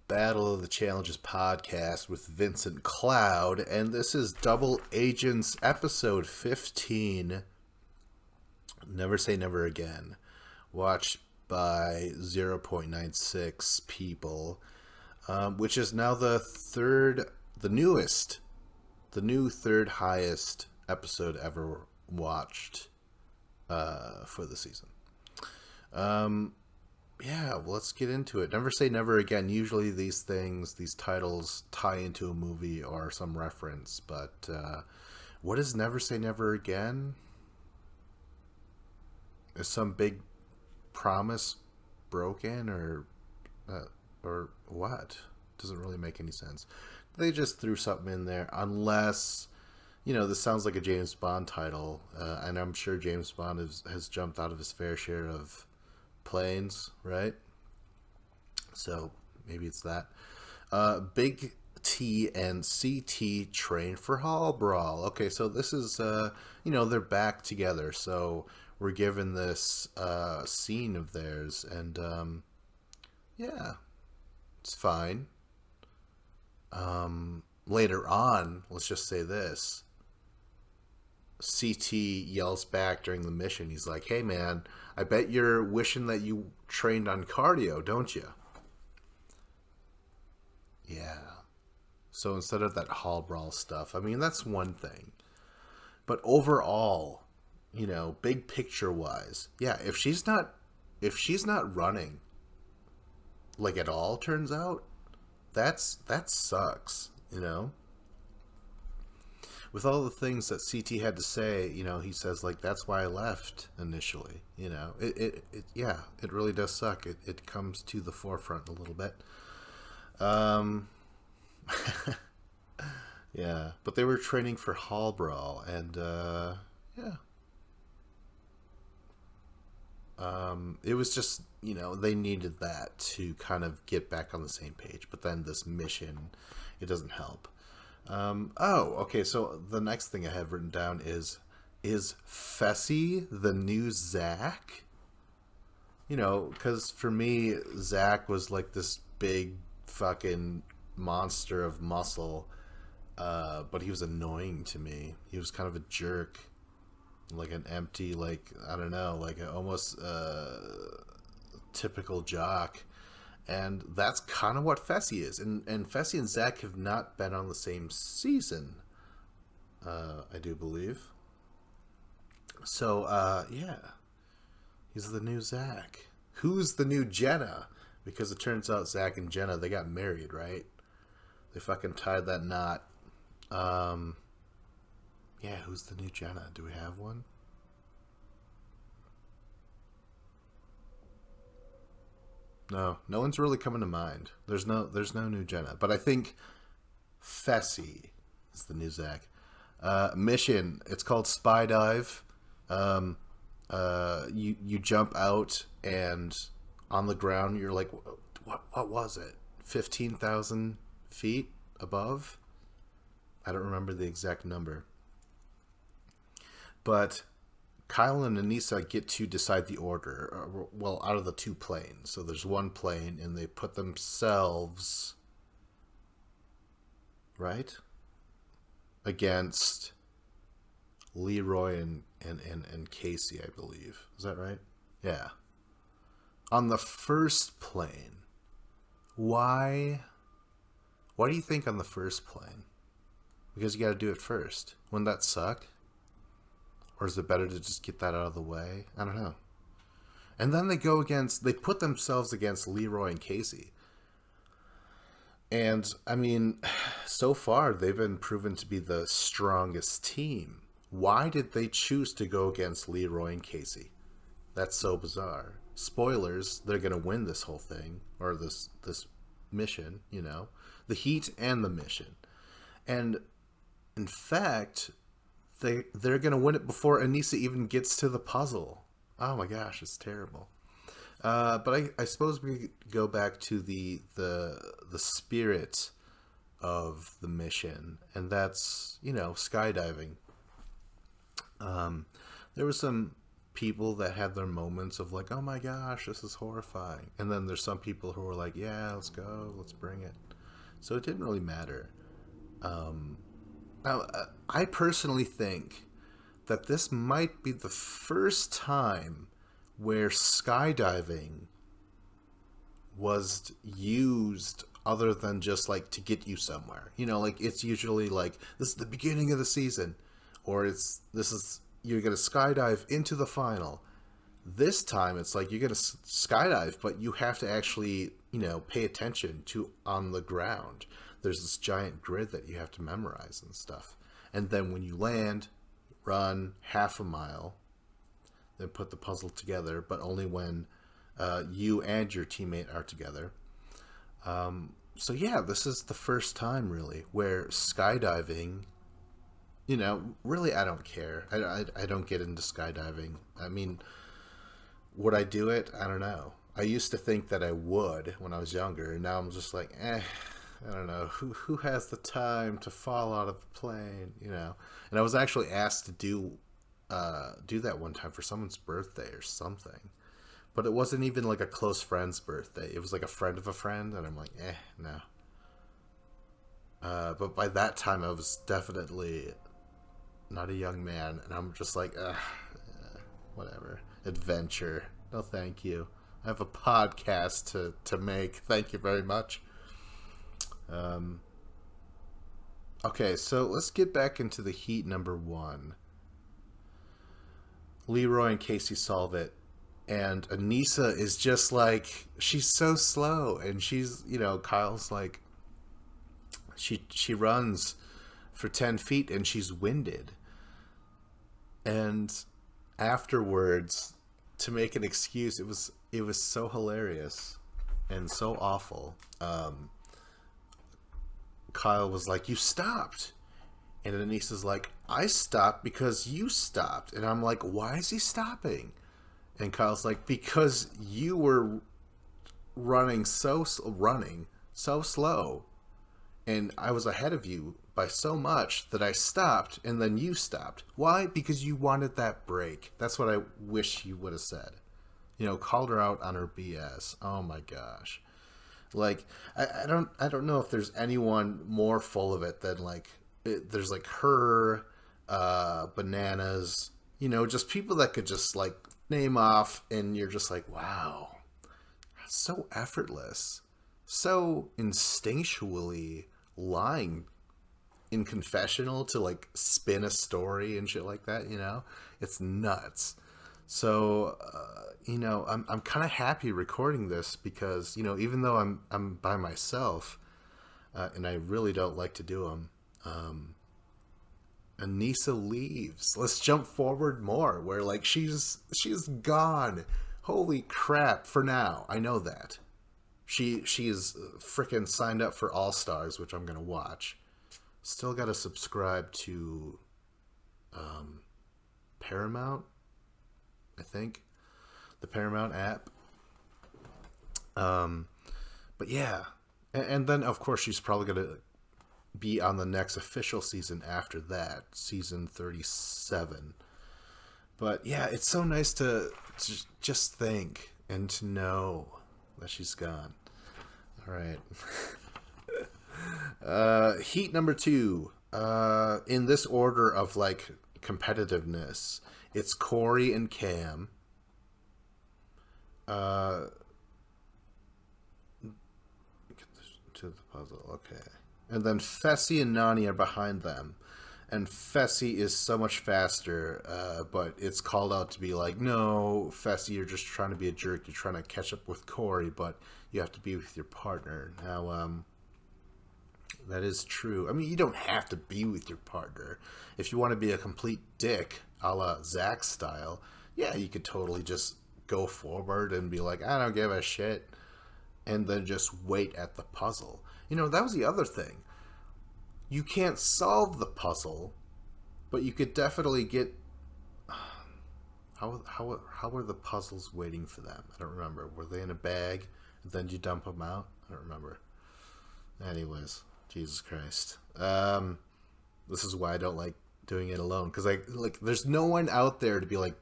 Battle of the Challenges podcast with Vincent Cloud, and this is Double Agents episode 15. Never Say Never Again. Watched by 0.96 people, which is now the new third highest episode ever watched for the season. Yeah, well, let's get into it. Never Say Never Again. Usually these titles tie into a movie or some reference, but what is Never Say Never Again? Is some big promise broken or what? Doesn't really make any sense. They just threw something in there, unless, this sounds like a James Bond title, and I'm sure James Bond has jumped out of his fair share of planes, right? So maybe it's that. Big T and CT train for Hall Brawl. Okay, so this is, they're back together, so we're given this scene of theirs, and yeah, it's fine. Later on, let's just say this. CT yells back during the mission. He's like, hey man, I bet you're wishing that you trained on cardio, don't you? Yeah. So instead of that hall brawl stuff, I mean, that's one thing. But overall, big picture wise, yeah, if she's not running like at all, turns out, that sucks, With all the things that CT had to say, he says, like, that's why I left initially, it really does suck. It comes to the forefront a little bit. Yeah, but they were training for Hall Brawl, and, yeah. It was just, they needed that to kind of get back on the same page, but then this mission, it doesn't help. Okay, so the next thing I have written down is Fessy the new Zach? Because for me, Zach was like this big fucking monster of muscle, but he was annoying to me. He was kind of a jerk, like an empty, like, I don't know, like an almost typical jock. And that's kind of what Fessy is. And Fessy and Zach have not been on the same season, I do believe. So, yeah. He's the new Zach. Who's the new Jenna? Because it turns out Zach and Jenna, they got married, right? They fucking tied that knot. Yeah, who's the new Jenna? Do we have one? No one's really coming to mind. There's no new Jenna, but I think Fessy is the new Zach. Mission. It's called Spy Dive. You jump out, and on the ground you're like, what was it? 15,000 feet above. I don't remember the exact number, but Kyle and Anissa get to decide the order, well, out of the two planes. So there's one plane, and they put themselves, right, against Leroy and Casey, I believe. Is that right? Yeah. On the first plane, why do you think on the first plane? Because you got to do it first. Wouldn't that suck? Or is it better to just get that out of the way? I don't know. And then they put themselves against Leroy and Casey. And, I mean, so far they've been proven to be the strongest team. Why did they choose to go against Leroy and Casey? That's so bizarre. Spoilers, they're going to win this whole thing, or this mission, the heat and the mission. And, in fact, they're going to win it before Anissa even gets to the puzzle. Oh my gosh, it's terrible. But I suppose we go back to the spirit of the mission, and that's, skydiving. There was some people that had their moments of like, oh my gosh, this is horrifying. And then there's some people who were like, yeah, let's go, let's bring it. So it didn't really matter. Now, I personally think that this might be the first time where skydiving was used other than just like to get you somewhere. You know, like it's usually like this is the beginning of the season, or you're gonna skydive into the final. This time it's like you're gonna skydive, but you have to actually, you know, pay attention to on the ground. There's this giant grid that you have to memorize and stuff. And then when you land, run half a mile, then put the puzzle together, but only when you and your teammate are together. So yeah, this is the first time really where skydiving, you know, really I don't care. I don't get into skydiving. I mean, would I do it? I don't know. I used to think that I would when I was younger, and now I'm just like, I don't know. Who has the time to fall out of a plane, you know? And I was actually asked to do that one time for someone's birthday or something. But it wasn't even like a close friend's birthday. It was like a friend of a friend, and I'm like, no. But by that time, I was definitely not a young man, and I'm just like, whatever. Adventure. No, thank you. I have a podcast to make. Thank you very much. Okay, so let's get back into the heat number 1. Leroy and Casey solve it. And Anissa is just like, she's so slow. And she's, you know, Kyle's like, she runs for 10 feet and she's winded. And afterwards, to make an excuse, it was so hilarious and so awful. Kyle was like, you stopped. And Anissa's like, I stopped because you stopped. And I'm like, why is he stopping? And Kyle's like, because you were running so slow, and I was ahead of you by so much that I stopped, and then you stopped. Why? Because you wanted that break. That's what I wish you would have said. You know, called her out on her BS. Oh my gosh. Like, I don't know if there's anyone more full of it than like there's like her, Bananas, you know, just people that could just like name off, and you're just like, wow, so effortless, so instinctually lying in confessional to like spin a story and shit like that, you know. It's nuts. So you know, I'm kind of happy recording this because, you know, even though I'm by myself, and I really don't like to do them, Anissa leaves. Let's jump forward more, where like she's gone. Holy crap! For now, I know that she is freaking signed up for All Stars, which I'm gonna watch. Still got to subscribe to Paramount, I think, the Paramount app. But yeah, and then of course she's probably gonna be on the next official season after that, season 37. But yeah, it's so nice to just think and to know that she's gone. All right. Heat number 2. In this order of like competitiveness, it's Corey and Cam. Get to the puzzle. Okay. And then Fessy and Nani are behind them. And Fessy is so much faster, but it's called out to be like, no, Fessy, you're just trying to be a jerk. You're trying to catch up with Corey, but you have to be with your partner. Now, that is true. I mean, you don't have to be with your partner. If you want to be a complete dick, a la Zach style, yeah, you could totally just go forward and be like, I don't give a shit, and then just wait at the puzzle. You know, that was the other thing. You can't solve the puzzle, but you could definitely get... How were the puzzles waiting for them? I don't remember. Were they in a bag, and then you dump them out? I don't remember. Anyways, Jesus Christ. This is why I don't like doing it alone, because there's no one out there to be like,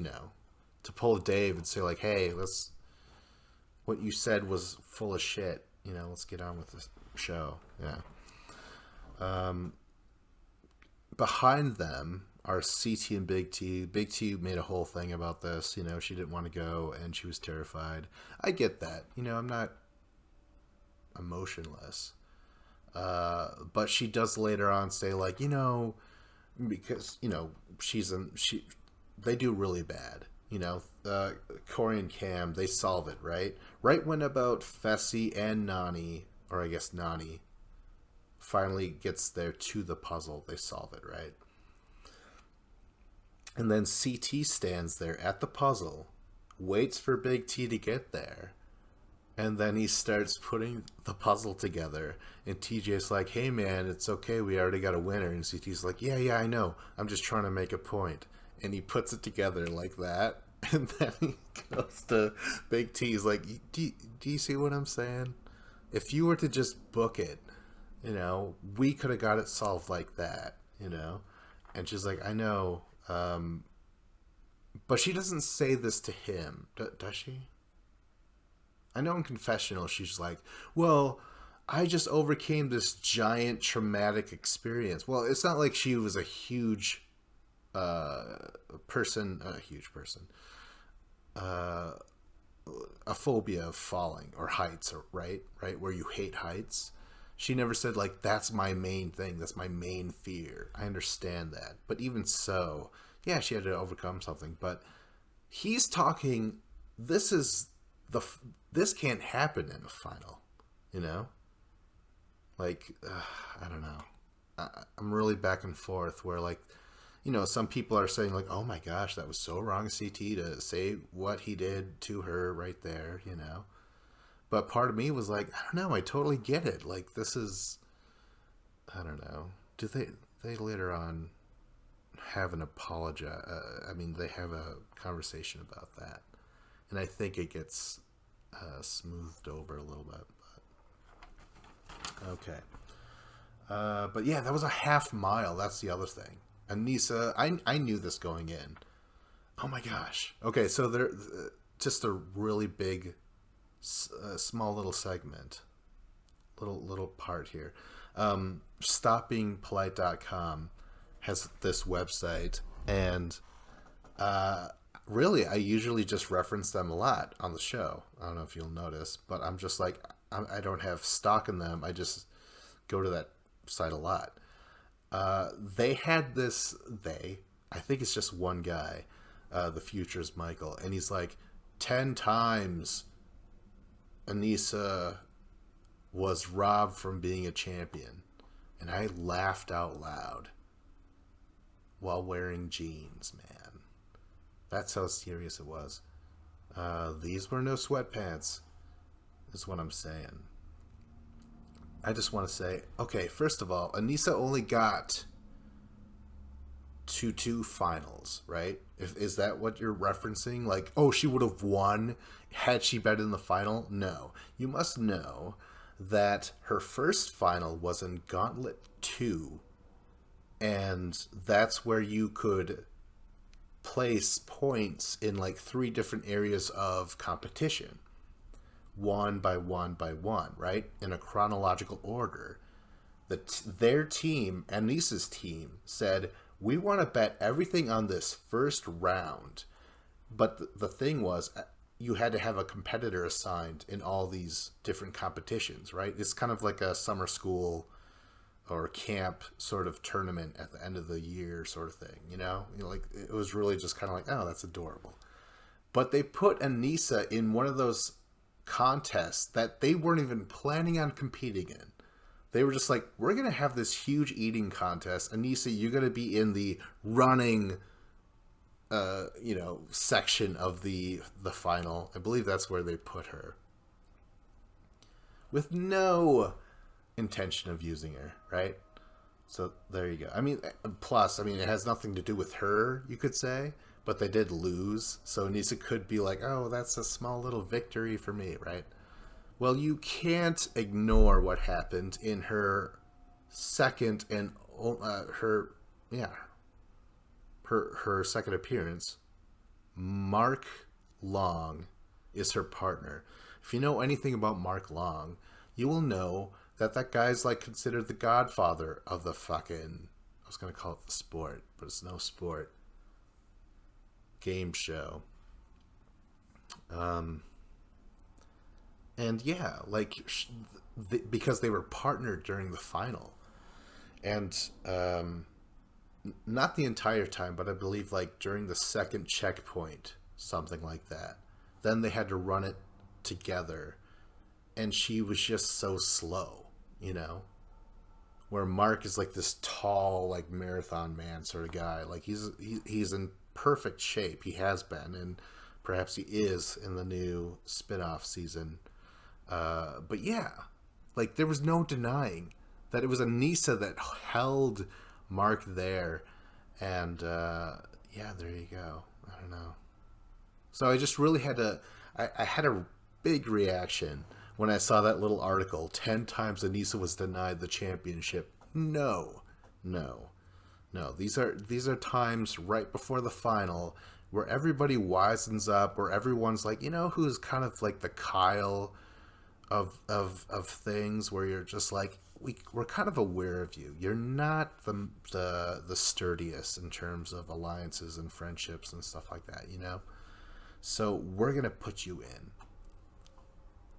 to pull Dave and say like, hey, what you said was full of shit. Let's get on with the show. Yeah. Behind them are CT and Big T. Big T made a whole thing about this. She didn't want to go and she was terrified. I get that. I'm not emotionless. But she does later on say like, because, they do really bad. Corey and Cam, they solve it, right? Right when about Fessy and Nany, or I guess Nany, finally gets there to the puzzle, they solve it, right? And then CT stands there at the puzzle, waits for Big T to get there, and then he starts putting the puzzle together. And TJ's like, hey man, it's okay, we already got a winner. And CT's like, yeah, I know, I'm just trying to make a point. And he puts it together like that. And then he goes to Big T. He's like, do you see what I'm saying? If you were to just book it, we could have got it solved like that, And she's like, I know. But she doesn't say this to him, does she? I know in confessional she's like, well, I just overcame this giant traumatic experience. Well, it's not like she was a huge person, a phobia of falling or heights, or right, where you hate heights. She never said like, that's my main thing, that's my main fear. I understand that, but even so, yeah, she had to overcome something. But he's talking, this can't happen in a final, like I don't know. I'm really back and forth where like, some people are saying like, oh my gosh, that was so wrong, CT, to say what he did to her right there, But part of me was like, I don't know, I totally get it. Like, this is, I don't know. Do they later on have an apologize? They have a conversation about that. And I think it gets smoothed over a little bit. But okay. But yeah, that was a half mile. That's the other thing. Aneesa, I knew this going in. Oh my gosh. Okay, so there, just a really big, small little segment, little part here. StopBeingPolite.com has this website, and really, I usually just reference them a lot on the show. I don't know if you'll notice, but I'm just like, I don't have stock in them. I just go to that site a lot. They had this, I think it's just one guy, the Future's Michael, and he's like, 10 times Aneesa was robbed from being a champion. And I laughed out loud while wearing jeans, man. That's how serious it was. These were no sweatpants, is what I'm saying. I just want to say, okay, first of all, Aneesa only got to 2 finals, right? Is that what you're referencing? Like, oh, she would have won had she been in the final? No. You must know that her first final was in Gauntlet 2, and that's where you could place points in like 3 different areas of competition. One by one by one, right? In a chronological order. Their team, Aneesa's team, said, we want to bet everything on this first round. But the thing was, you had to have a competitor assigned in all these different competitions, right? It's kind of like a summer school or camp sort of tournament at the end of the year sort of thing, like it was really just kind of like, oh, that's adorable. But they put Aneesa in one of those contests that they weren't even planning on competing in. They were just like, we're going to have this huge eating contest. Aneesa, you're going to be in the running, section of the final. I believe that's where they put her. With no intention of using her, right? So there you go. Plus, it has nothing to do with her, you could say. But they did lose, so Aneesa could be like, oh, that's a small little victory for me, right? Well, you can't ignore what happened in her second and her second appearance, Mark Long is her partner. If you know anything about Mark Long, you will know that that guy's like considered the godfather of the fucking, I was going to call it the sport, but it's no sport, game show. And yeah, like because they were partnered during the final, and not the entire time, but I believe like during the second checkpoint, something like that. Then they had to run it together, and she was just so slow, you know. Where Mark is like this tall, like marathon man sort of guy. Like he's in perfect shape. He has been, and perhaps he is in the new spin-off season. But yeah, like there was no denying that it was Anissa that held Mark there, and yeah, there you go. I don't know. So I just really had I had a big reaction when I saw that little article. 10 times Anissa was denied the championship. No, no, no. These are times right before the final where everybody wisens up, where everyone's like, you know, who's kind of like the Kyle of things, where you're just like, we're kind of aware of you. You're not the sturdiest in terms of alliances and friendships and stuff like that, you know? So we're going to put you in.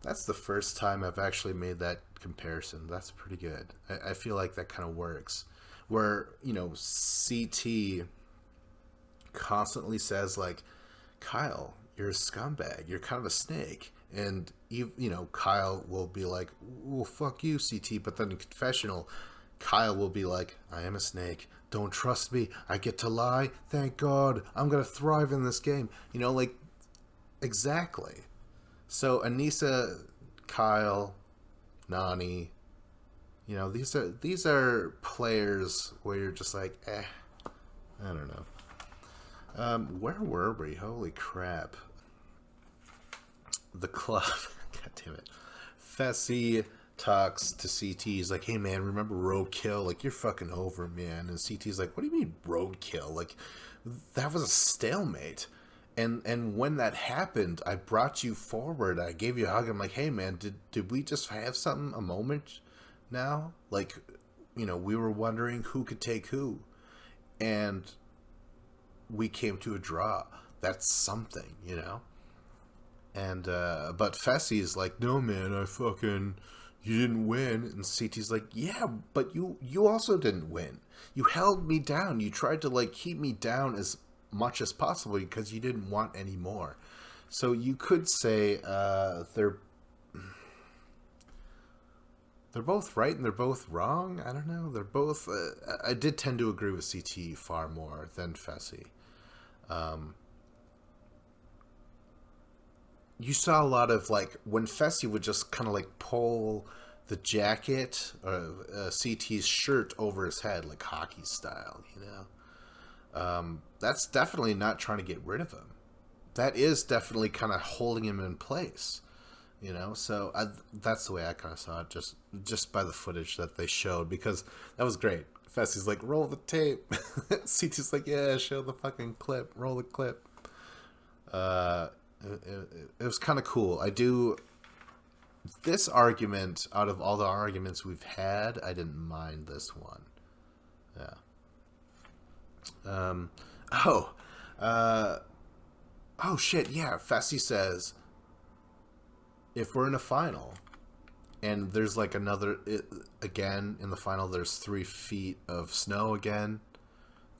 That's the first time I've actually made that comparison. That's pretty good. I feel like that kind of works. Where, you know, CT constantly says, like, Kyle, you're a scumbag. You're kind of a snake. And, you know, Kyle will be like, well, fuck you, CT. But then in confessional, Kyle will be like, I am a snake. Don't trust me. I get to lie. Thank God. I'm going to thrive in this game. You know, like, exactly. So Anissa, Kyle, Nany, you know, these are players where you're just like, I don't know. Where were we? Holy crap. The club. God damn it. Fessy talks to CT. He's like, hey man, remember Roadkill? Like, you're fucking over, man. And CT's like, what do you mean Roadkill? Like, that was a stalemate. And when that happened, I brought you forward. I gave you a hug. I'm like, hey man, did we just have a moment now? Like, you know, we were wondering who could take who, and we came to a draw. That's something, you know. And but Fessy's like, no man, you didn't win. And CT's like, yeah, but you also didn't win. You held me down. You tried to like keep me down as much as possible because you didn't want any more. So you could say they're both right and they're both wrong. I don't know. They're both. I did tend to agree with CT far more than Fessy. You saw a lot of like when Fessy would just kind of like pull the jacket or CT's shirt over his head, like hockey style, you know. That's definitely not trying to get rid of him. That is definitely kind of holding him in place, you know. So that's the way I kind of saw it, just by the footage that they showed, because that was great. Fessy's like, roll the tape. CT's like, yeah, show the fucking clip, roll the clip. It was kind of cool. This argument, out of all the arguments we've had, I didn't mind this one. Yeah. Oh shit, yeah. Fessy says, if we're in a final and there's like again in the final, there's 3 feet of snow again,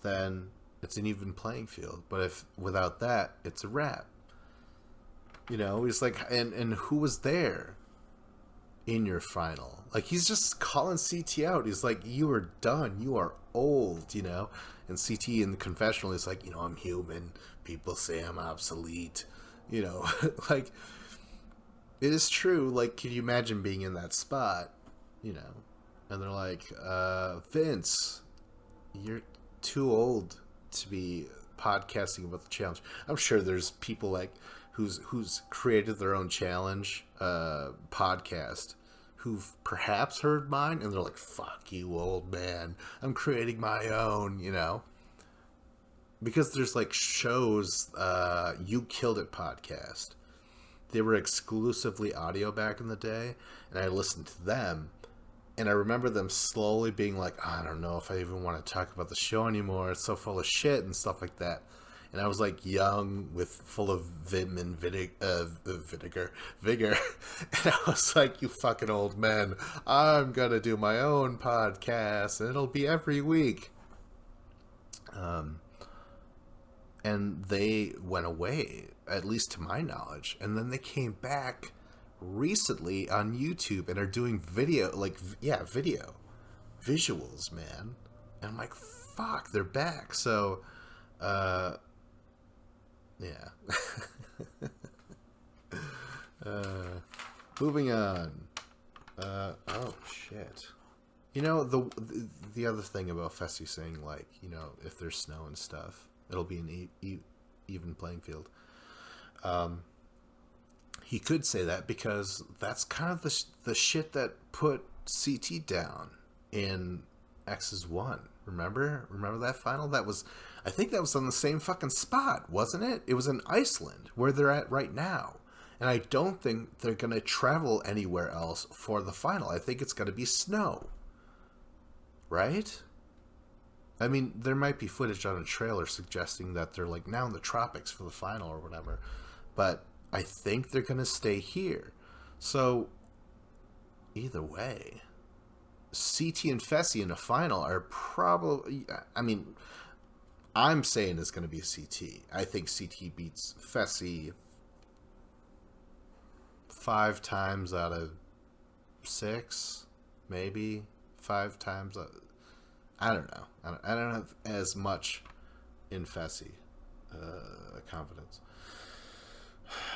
then it's an even playing field. But if without that, it's a wrap. You know, he's like, and who was there in your final? Like, he's just calling CT out. He's like, you are done. You are old, you know? And CT in the confessional is like, you know, I'm human. People say I'm obsolete. You know, like, it is true. Like, can you imagine being in that spot? You know? And they're like, Vince, you're too old to be podcasting about the challenge. I'm sure there's people like who's created their own challenge podcast who've perhaps heard mine and they're like, fuck you, old man, I'm creating my own, you know. because there's like shows, You Killed It podcast. They were exclusively audio back in the day, and I listened to them, and I remember them slowly being like, I don't know if I even want to talk about the show anymore. It's so full of shit and stuff like that. And I was like young, with full of vim and vigor, and I was like, "You fucking old men! I'm gonna do my own podcast, and it'll be every week." And they went away, at least to my knowledge, and then they came back recently on YouTube and are doing video, video, visuals, man. And I'm like, "Fuck, they're back!" So, yeah. Moving on. Oh shit. You know, the other thing about Fessy saying, like, you know, if there's snow and stuff, it'll be an even playing field. He could say that because that's kind of the shit that put CT down in X's 1. Remember that final? I think that was on the same fucking spot, wasn't it? It was in Iceland, where they're at right now. And I don't think they're going to travel anywhere else for the final. I think it's going to be snow. Right? I mean, there might be footage on a trailer suggesting that they're like now in the tropics for the final or whatever. But I think they're going to stay here. So, either way, CT and Fessy in the final are probably... I mean, I'm saying it's going to be CT. I think CT beats Fessy 5 times out of 6, maybe 5 times. I don't know. I don't have as much in Fessy confidence.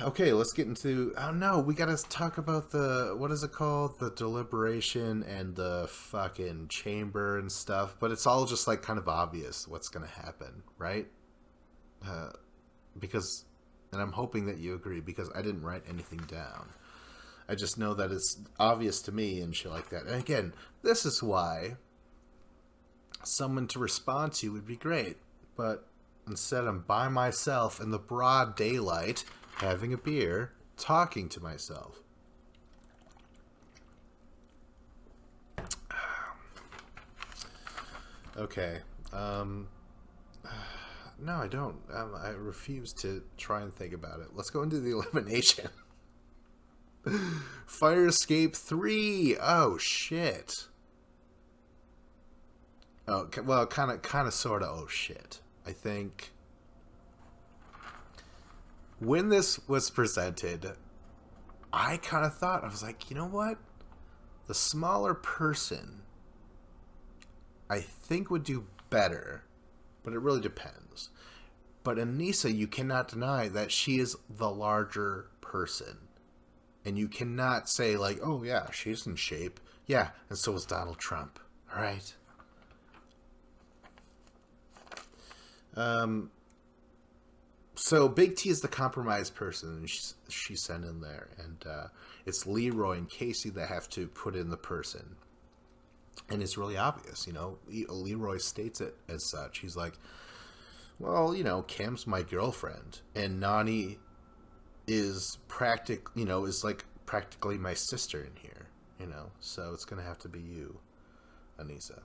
Okay, let's get into... Oh no, we gotta talk about the... What is it called? The deliberation and the fucking chamber and stuff. But it's all just like kind of obvious what's gonna happen, right? Because... And I'm hoping that you agree, because I didn't write anything down. I just know that it's obvious to me and shit like that. And again, this is why someone to respond to would be great. But instead I'm by myself in the broad daylight, having a beer, talking to myself. Okay. No, I don't. I refuse to try and think about it. Let's go into the elimination. Fire Escape 3. Oh, shit. Oh, well, kind of, sort of, oh, shit. I think when this was presented, I kind of thought, I was like, you know what? The smaller person, I think, would do better, but it really depends. But Aneesa, you cannot deny that she is the larger person. And you cannot say, like, oh, yeah, she's in shape. Yeah, and so is Donald Trump. All right? So Big T is the compromised person, and she's sent in there. And it's Leroy and Casey that have to put in the person. And it's really obvious, you know. Leroy states it as such. He's like, well, you know, Cam's my girlfriend. And Nani is like practically my sister in here, you know. So it's going to have to be you, Aneesa.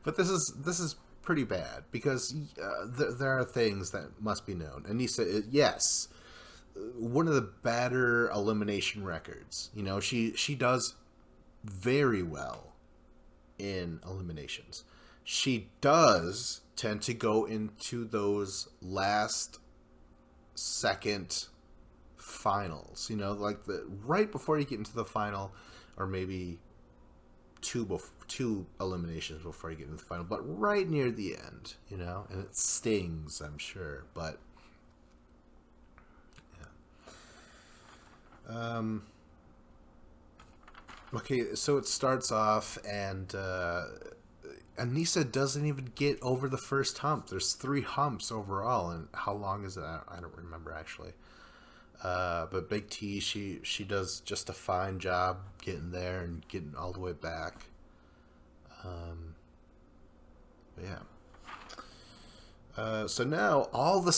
But this is pretty bad, because there are things that must be known. Aneesa, yes, one of the better elimination records. You know, she does very well in eliminations. She does tend to go into those last second finals, you know, like right before you get into the final, or maybe two eliminations before you get into the final, but right near the end, you know, and it stings, I'm sure, but yeah. Okay, so it starts off, and Aneesa doesn't even get over the first hump. There's 3 humps overall, and how long is it? I don't remember, actually. But Big T, she does just a fine job getting there and getting all the way back. Yeah. So now all the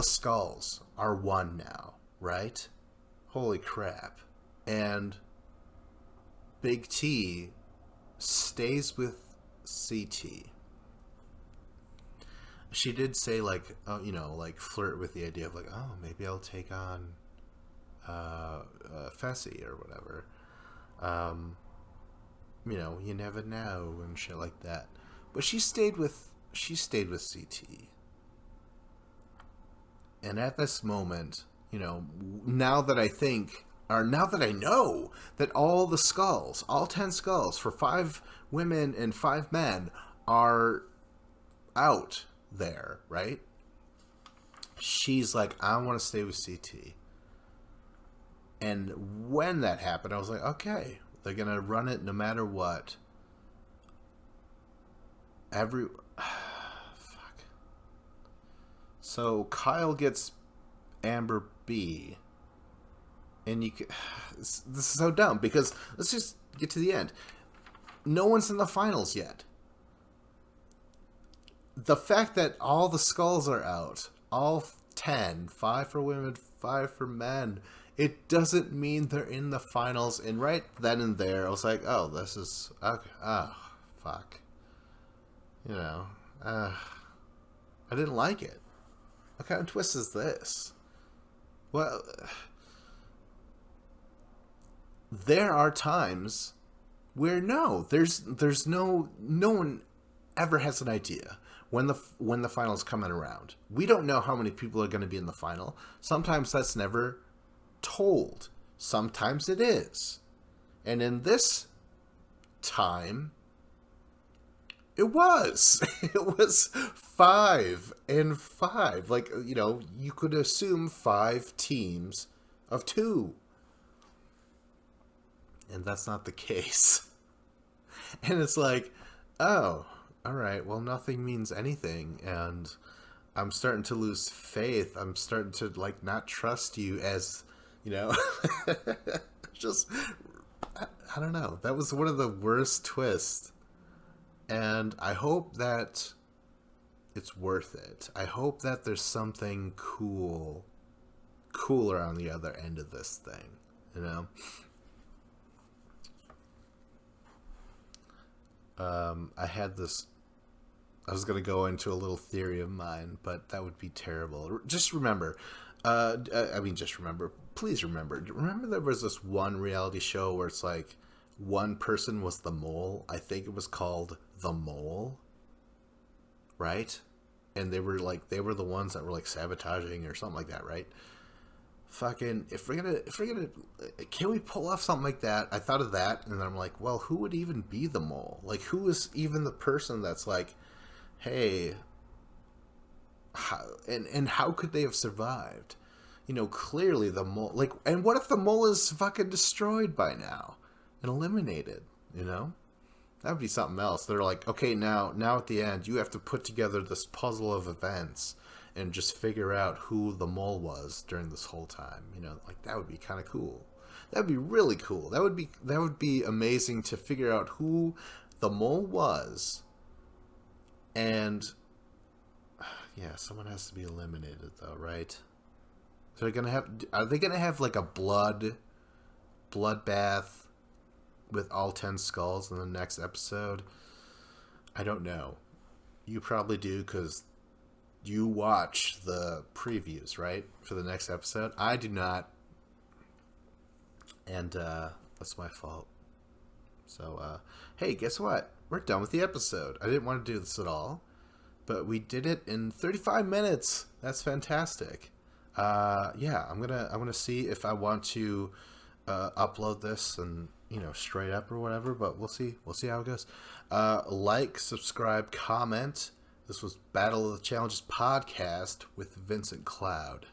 skulls are one now, right? Holy crap! And Big T stays with CT. She did say like, like flirt with the idea of like, oh, maybe I'll take on Fessy or whatever. You never know and shit like that. But she stayed with CT. And at this moment, now that I know that all the skulls, all 10 skulls for 5 women and 5 men are out there, right? She's like, I want to stay with CT. And when that happened, I was like, okay, they're going to run it no matter what. Fuck. So Kyle gets Amber B. And this is so dumb because let's just get to the end. No one's in the finals yet. The fact that all the skulls are out, all 10, 5 for women, 5 for men, it doesn't mean they're in the finals. And right then and there, I was like, oh, this is, okay, fuck. I didn't like it. What kind of twist is this? Well, there are times where there's no one ever has an idea when the final's coming around. We don't know how many people are going to be in the final. Sometimes that's never told. Sometimes it is. And in this time, it was. It was 5 and 5. Like, you could assume 5 teams of 2. And that's not the case. And it's like, oh, all right, well, nothing means anything. And I'm starting to lose faith. I'm starting to, not trust you as, just, I don't know. That was one of the worst twists. And I hope that it's worth it. I hope that there's something cooler on the other end of this thing, I was going to go into a little theory of mine, but that would be terrible. Just remember, please remember there was this one reality show where it's like one person was the mole. I think it was called The Mole, right? And they were the ones that were like sabotaging or something like that, right? Fucking, if we're gonna, can we pull off something like that? I thought of that, and then I'm like, well, who would even be the mole? Like, who is even the person that's like, hey, how could they have survived? Clearly the mole, and what if the mole is fucking destroyed by now and eliminated? That would be something else. They're like, okay, now at the end, you have to put together this puzzle of events and just figure out who the mole was during this whole time. That would be kind of cool. That would be really cool. That would be amazing to figure out who the mole was. And yeah, someone has to be eliminated though, right? So are they gonna have like a bloodbath with all 10 skulls in the next episode? I don't know. You probably do because you watch the previews, right? For the next episode. I do not. And that's my fault. So, hey, guess what? We're done with the episode. I didn't want to do this at all, but we did it in 35 minutes. That's fantastic. Yeah, I'm gonna see if I want to upload this and straight up or whatever, but we'll see how it goes. Like, subscribe, comment. This was Battle of the Challenges podcast with Vincent Cloud.